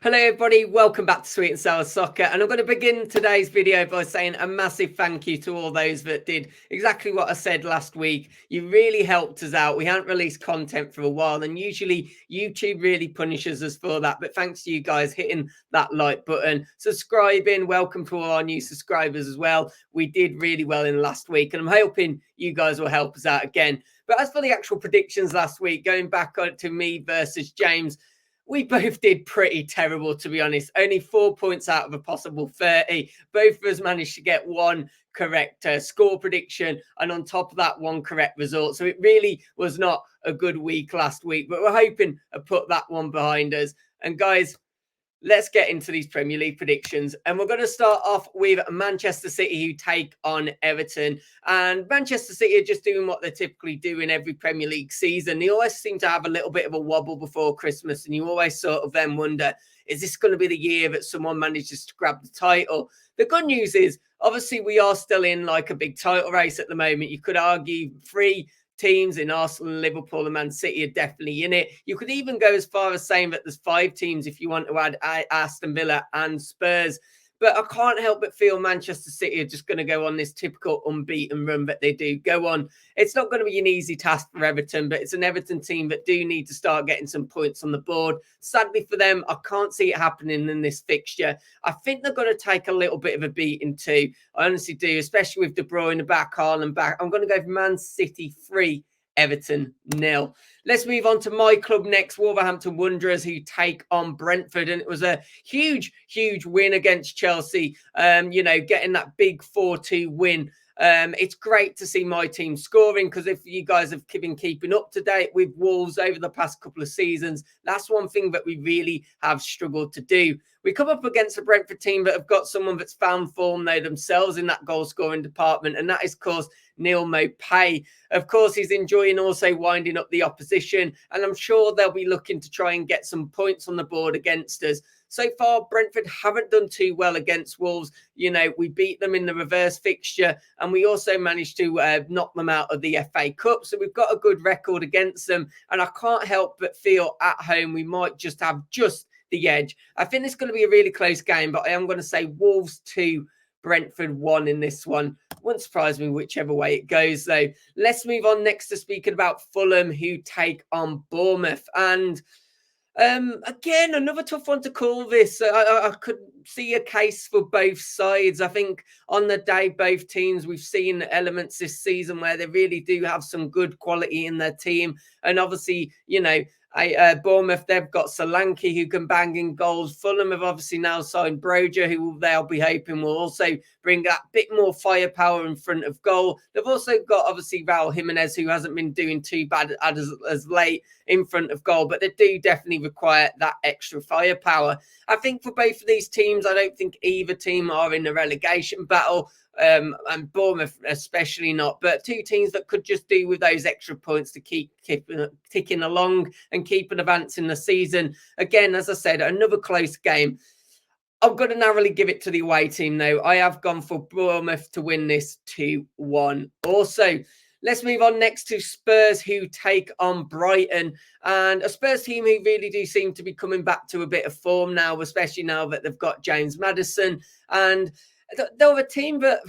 Hello everybody, welcome back to Sweet and Sour Soccer, and I'm going to begin today's video by saying a massive thank you to all those that did exactly what I said last week. You really helped us out. We hadn't released content for a while, and usually YouTube really punishes us for that, but thanks to you guys hitting that like button, subscribing, welcome to all our new subscribers as well. We did really well in last week, and I'm hoping you guys will help us out again. But as for the actual predictions last week, going back to me versus James, we both did pretty terrible, to be honest. Only 4 points out of a possible 30. Both of us managed to get one correct score prediction, and on top of that, one correct result. So it really was not a good week last week, but we're hoping to put that one behind us. And guys, let's get into these Premier League predictions. And we're going to start off with Manchester City, who take on Everton. And Manchester City are just doing what they typically do in every Premier League season. They always seem to have a little bit of a wobble before Christmas. And you always sort of then wonder, is this going to be the year that someone manages to grab the title? The good news is, obviously, we are still in like a big title race at the moment. You could argue three teams in Arsenal, Liverpool, and Man City are definitely in it. You could even go as far as saying that there's 5 teams if you want to add Aston Villa and Spurs. But I can't help but feel Manchester City are just going to go on this typical unbeaten run that they do go on. It's not going to be an easy task for Everton, but it's an Everton team that do need to start getting some points on the board. Sadly for them, I can't see it happening in this fixture. I think they're going to take a little bit of a beating too. I honestly do, especially with De Bruyne back, Haaland back. I'm going to go for Man City 3, Everton 0. Let's move on to my club next, Wolverhampton Wanderers, who take on Brentford. And it was a huge win against Chelsea, getting that big 4-2 win. It's great to see my team scoring, because if you guys have been keeping up to date with Wolves over the past couple of seasons, that's one thing that we really have struggled to do. We come up against a Brentford team that have got someone that's found form though themselves in that goal scoring department, and that is, of course, Neil Maupay. Of course, he's enjoying also winding up the opposition, and I'm sure they'll be looking to try and get some points on the board against us. So far, Brentford haven't done too well against Wolves. You know, we beat them in the reverse fixture, and we also managed to knock them out of the FA Cup. So we've got a good record against them, and I can't help but feel at home we might just have the edge. I think it's going to be a really close game, but I am going to say Wolves 2, Brentford 1 in this one. Wouldn't surprise me whichever way it goes, though. Let's move on next to speaking about Fulham, who take on Bournemouth. And again, another tough one to call this. I could see a case for both sides. I think on the day, both teams, we've seen elements this season where they really do have some good quality in their team. And obviously, Bournemouth, they've got Solanke who can bang in goals. Fulham have obviously now signed Broja, who they'll be hoping will also bring that bit more firepower in front of goal. They've also got obviously Raul Jimenez, who hasn't been doing too bad as late in front of goal, but they do definitely require that extra firepower. I think for both of these teams, I don't think either team are in a relegation battle. And Bournemouth especially not, but two teams that could just do with those extra points to keep ticking along and keep advancing the season. Again, as I said, another close game. I'm going to narrowly give it to the away team, though. I have gone for Bournemouth to win this 2-1. Also, let's move on next to Spurs, who take on Brighton. And a Spurs team who really do seem to be coming back to a bit of form now, especially now that they've got James Maddison. And they're a team that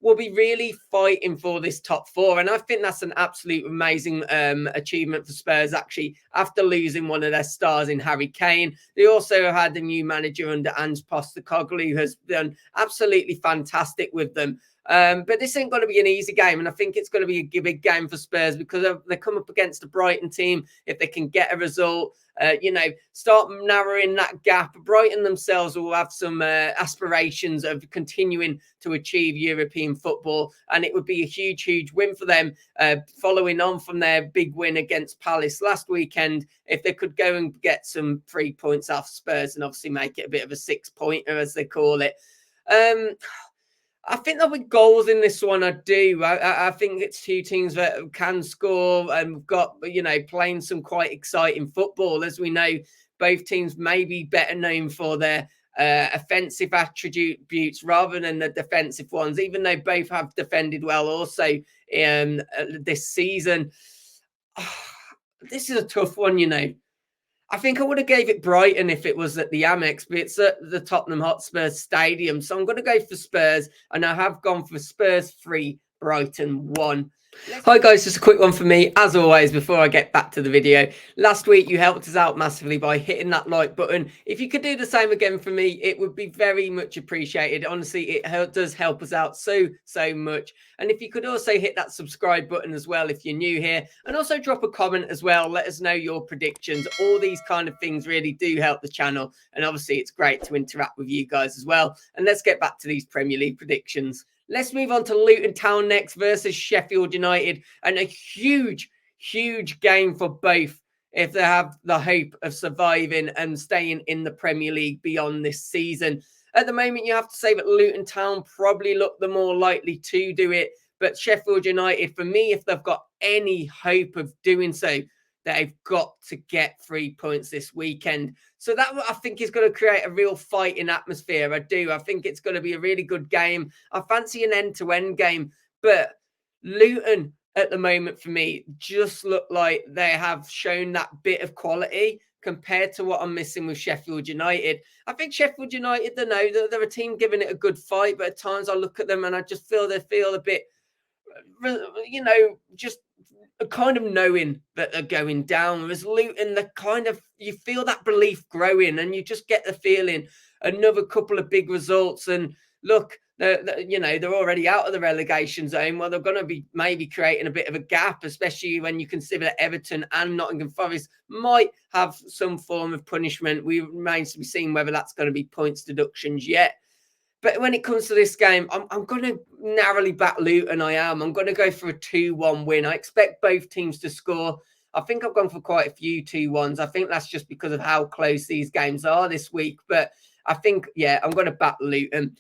will be really fighting for this top 4. And I think that's an absolute amazing achievement for Spurs, actually, after losing one of their stars in Harry Kane. They also had a new manager under Ange Postecoglou, who has done absolutely fantastic with them. But this ain't going to be an easy game, and I think it's going to be a big game for Spurs because they come up against a Brighton team. If they can get a result, start narrowing that gap. Brighton themselves will have some aspirations of continuing to achieve European football, and it would be a huge win for them, following on from their big win against Palace last weekend. If they could go and get some 3 points off Spurs and obviously make it a bit of a 6-pointer, as they call it. I think there'll be goals in this one. I do. I think it's two teams that can score and got, playing some quite exciting football. As we know, both teams may be better known for their offensive attributes rather than the defensive ones, even though both have defended well also this season. This is a tough one, you know. I think I would have gave it Brighton if it was at the Amex, but it's at the Tottenham Hotspur Stadium. So I'm going to go for Spurs, and I have gone for Spurs 3, Brighton 1. Hi guys, just a quick one for me, as always, before I get back to the video. Last week you helped us out massively by hitting that like button. If you could do the same again for me, it would be very much appreciated. Honestly, it does help us out so much. And if you could also hit that subscribe button as well if you're new here, and also drop a comment as well, let us know your predictions. All these kind of things really do help the channel, and obviously it's great to interact with you guys as well. And let's get back to these Premier League predictions. Let's move on to Luton Town next versus Sheffield United, and a huge game for both if they have the hope of surviving and staying in the Premier League beyond this season. At the moment, you have to say that Luton Town probably look the more likely to do it, but Sheffield United, for me, if they've got any hope of doing so, they've got to get 3 points this weekend. So that, I think, is going to create a real fighting atmosphere. I do. I think it's going to be a really good game. I fancy an end-to-end game. But Luton, at the moment, for me, just look like they have shown that bit of quality compared to what I'm missing with Sheffield United. I think Sheffield United, they're a team giving it a good fight, but at times I look at them and I just feel they feel a bit, you know, just kind of knowing that they're going down. Whereas Luton, the kind of, you feel that belief growing, and you just get the feeling another couple of big results. And look, they're already out of the relegation zone. Well, they're going to be maybe creating a bit of a gap, especially when you consider that Everton and Nottingham Forest might have some form of punishment. We remains to be seen whether that's going to be points deductions yet. But when it comes to this game, I'm going to narrowly back Luton. I'm going to go for a 2-1 win. I expect both teams to score. I think I've gone for quite a few 2-1s. I think that's just because of how close these games are this week. But I think, yeah, I'm going to back Luton.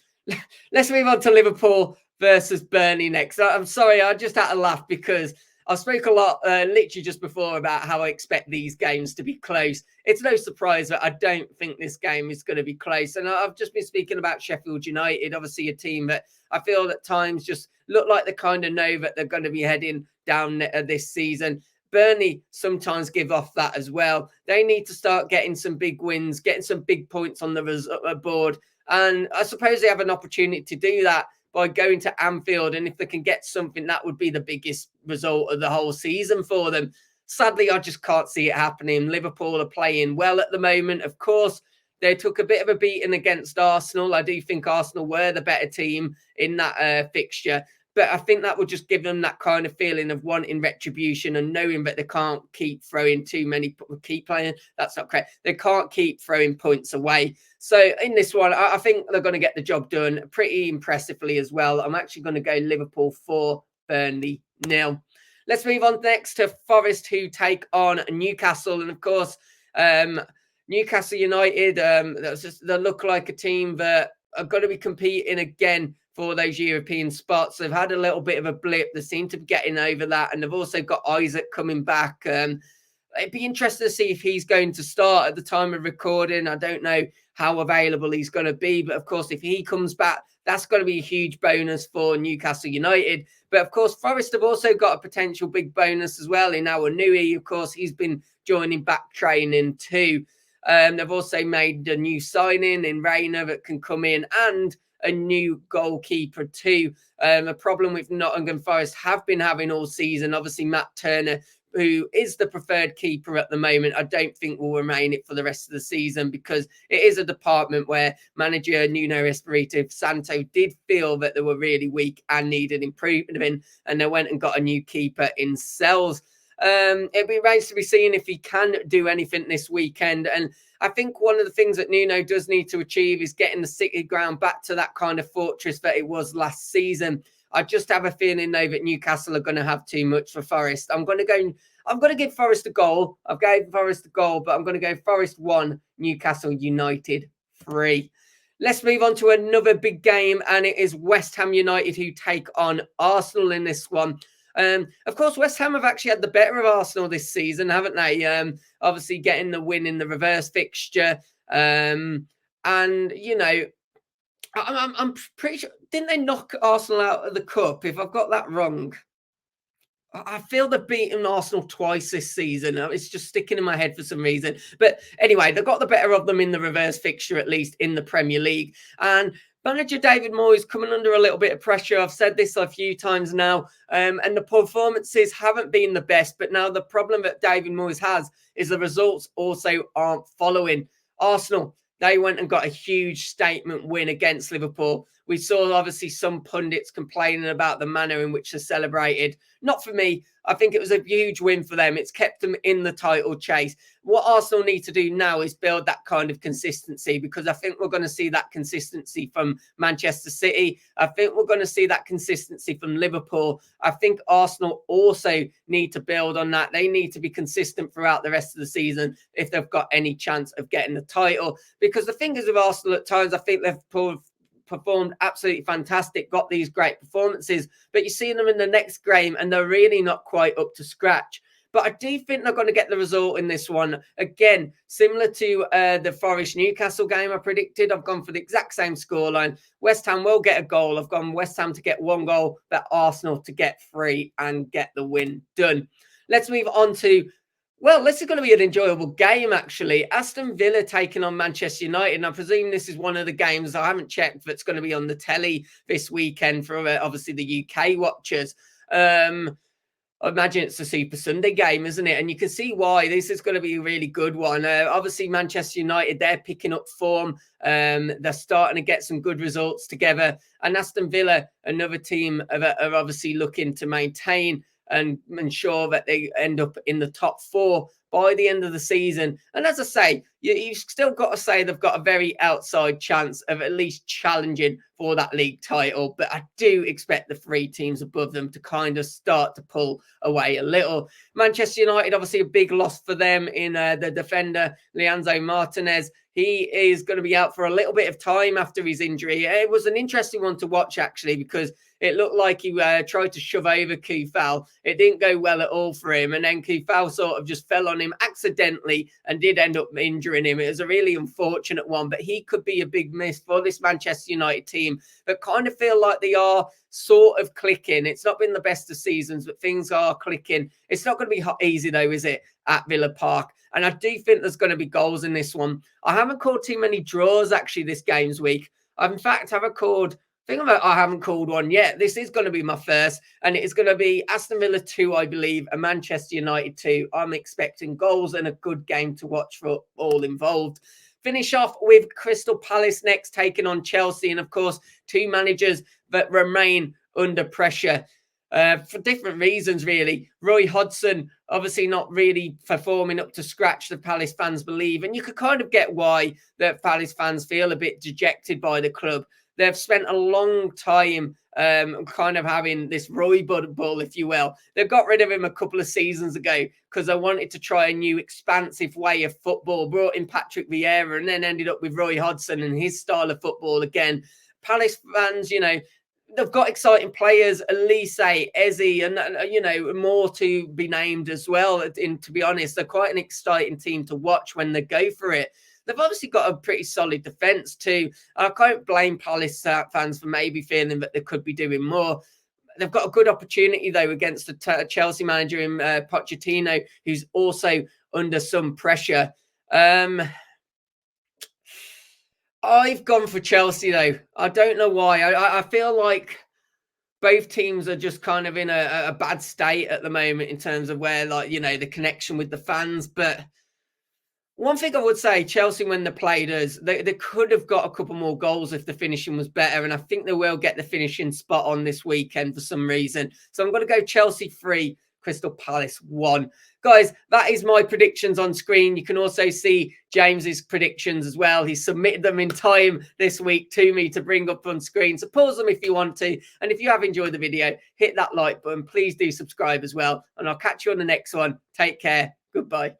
Let's move on to Liverpool versus Burnley next. I'm sorry, I just had to laugh because I spoke a lot literally just before about how I expect these games to be close. It's no surprise that I don't think this game is going to be close. And I've just been speaking about Sheffield United, obviously a team that I feel at times just look like they kind of know that they're going to be heading down this season. Burnley sometimes give off that as well. They need to start getting some big wins, getting some big points on the board. And I suppose they have an opportunity to do that by going to Anfield. And if they can get something, that would be the biggest result of the whole season for them. Sadly, I just can't see it happening. Liverpool are playing well at the moment. Of course, they took a bit of a beating against Arsenal. I do think Arsenal were the better team in that fixture. But I think that would just give them that kind of feeling of wanting retribution and knowing that they can't keep throwing that's not correct. They can't keep throwing points away. So in this one, I think they're going to get the job done pretty impressively as well. I'm actually going to go Liverpool 4, Burnley 0. Let's move on next to Forest, who take on Newcastle. And of course, Newcastle United, they look like a team that are going to be competing again for those European spots. They've had a little bit of a blip. They seem to be getting over that. And they've also got Isaac coming back. It'd be interesting to see if he's going to start at the time of recording. I don't know how available he's going to be. But of course, if he comes back, that's going to be a huge bonus for Newcastle United. But of course, Forest have also got a potential big bonus as well in Awanui. Of course, he's been joining back training too. They've also made a new signing in Reina that can come in, and a new goalkeeper too. A problem with Nottingham Forest have been having all season. Obviously, Matt Turner, who is the preferred keeper at the moment, I don't think will remain it for the rest of the season, because it is a department where manager Nuno Espirito Santo did feel that they were really weak and needed improvement in, and they went and got a new keeper in Sells. It remains to be seen if he can do anything this weekend. And I think one of the things that Nuno does need to achieve is getting the City ground back to that kind of fortress that it was last season. I just have a feeling, though, that Newcastle are going to have too much for Forest. I'm going to give Forest a goal. I've gave Forest a goal, but I'm going to go Forest 1, Newcastle United 3. Let's move on to another big game, and it is West Ham United who take on Arsenal in this one. Of course, West Ham have actually had the better of Arsenal this season, haven't they? Obviously getting the win in the reverse fixture. And And, you know, I'm pretty sure, didn't they knock Arsenal out of the cup? If I've got that wrong, I feel they've beaten Arsenal twice this season. It's just sticking in my head for some reason. But anyway, they got the better of them in the reverse fixture, at least in the Premier League. And manager David Moyes coming under a little bit of pressure. I've said this a few times now. And the performances haven't been the best. But now the problem that David Moyes has is the results also aren't following. Arsenal, they went and got a huge statement win against Liverpool. We saw obviously some pundits complaining about the manner in which they celebrated. Not for me. I think it was a huge win for them. It's kept them in the title chase. What Arsenal need to do now is build that kind of consistency, because I think we're going to see that consistency from Manchester City. I think we're going to see that consistency from Liverpool. I think Arsenal also need to build on that. They need to be consistent throughout the rest of the season if they've got any chance of getting the title. Because the thing is with Arsenal at times, I think they've performed absolutely fantastic, got these great performances, but you see them in the next game and they're really not quite up to scratch. But I do think they're going to get the result in this one. Again, similar to the Forest Newcastle game I predicted, I've gone for the exact same scoreline. West Ham will get a goal. I've gone West Ham to get 1 goal, but Arsenal to get 3 and get the win done. Let's move on to, well, this is going to be an enjoyable game, actually. Aston Villa taking on Manchester United. And I presume this is one of the games I haven't checked that's going to be on the telly this weekend for obviously the UK watchers. I imagine it's a Super Sunday game, isn't it? And you can see why this is going to be a really good one. Obviously, Manchester United, they're picking up form. They're starting to get some good results together. And Aston Villa, another team, are obviously looking to maintain and ensure that they end up in the top 4 by the end of the season. And as I say, you've still got to say they've got a very outside chance of at least challenging for that league title. But I do expect the 3 teams above them to kind of start to pull away a little. Manchester United, obviously a big loss for them in the defender, Leandro Martinez. He is going to be out for a little bit of time after his injury. It was an interesting one to watch, actually, because it looked like he tried to shove over Koufal. It didn't go well at all for him. And then Koufal sort of just fell on him accidentally and did end up injuring him. It was a really unfortunate one, but he could be a big miss for this Manchester United team that kind of feel like they are sort of clicking. It's not been the best of seasons, but things are clicking. It's not going to be easy, though, is it, at Villa Park? And I do think there's going to be goals in this one. I haven't called too many draws, actually, this game's week. In fact, I haven't called one yet. This is going to be my first, and it is going to be Aston Villa 2, I believe, and Manchester United 2. I'm expecting goals and a good game to watch for all involved. Finish off with Crystal Palace next, taking on Chelsea. And, of course, 2 managers that remain under pressure for different reasons, really. Roy Hodgson, obviously not really performing up to scratch, the Palace fans believe. And you could kind of get why the Palace fans feel a bit dejected by the club. They've spent a long time kind of having this Roy bubble, if you will. They got rid of him a couple of seasons ago because they wanted to try a new expansive way of football, brought in Patrick Vieira, and then ended up with Roy Hodgson and his style of football again. Palace fans, you know, they've got exciting players, Elise, Eze, and, you know, more to be named as well. And to be honest, they're quite an exciting team to watch when they go for it. They've obviously got a pretty solid defence too. I can't blame Palace fans for maybe feeling that they could be doing more. They've got a good opportunity, though, against the Chelsea manager in Pochettino, who's also under some pressure. I've gone for Chelsea, though. I don't know why. I feel like both teams are just kind of in a bad state at the moment in terms of where, like, you know, the connection with the fans. But one thing I would say, Chelsea, when they played us, they could have got a couple more goals if the finishing was better. And I think they will get the finishing spot on this weekend for some reason. So I'm going to go Chelsea 3, Crystal Palace 1. Guys, that is my predictions on screen. You can also see James's predictions as well. He submitted them in time this week to me to bring up on screen. So pause them if you want to. And if you have enjoyed the video, hit that like button. Please do subscribe as well. And I'll catch you on the next one. Take care. Goodbye.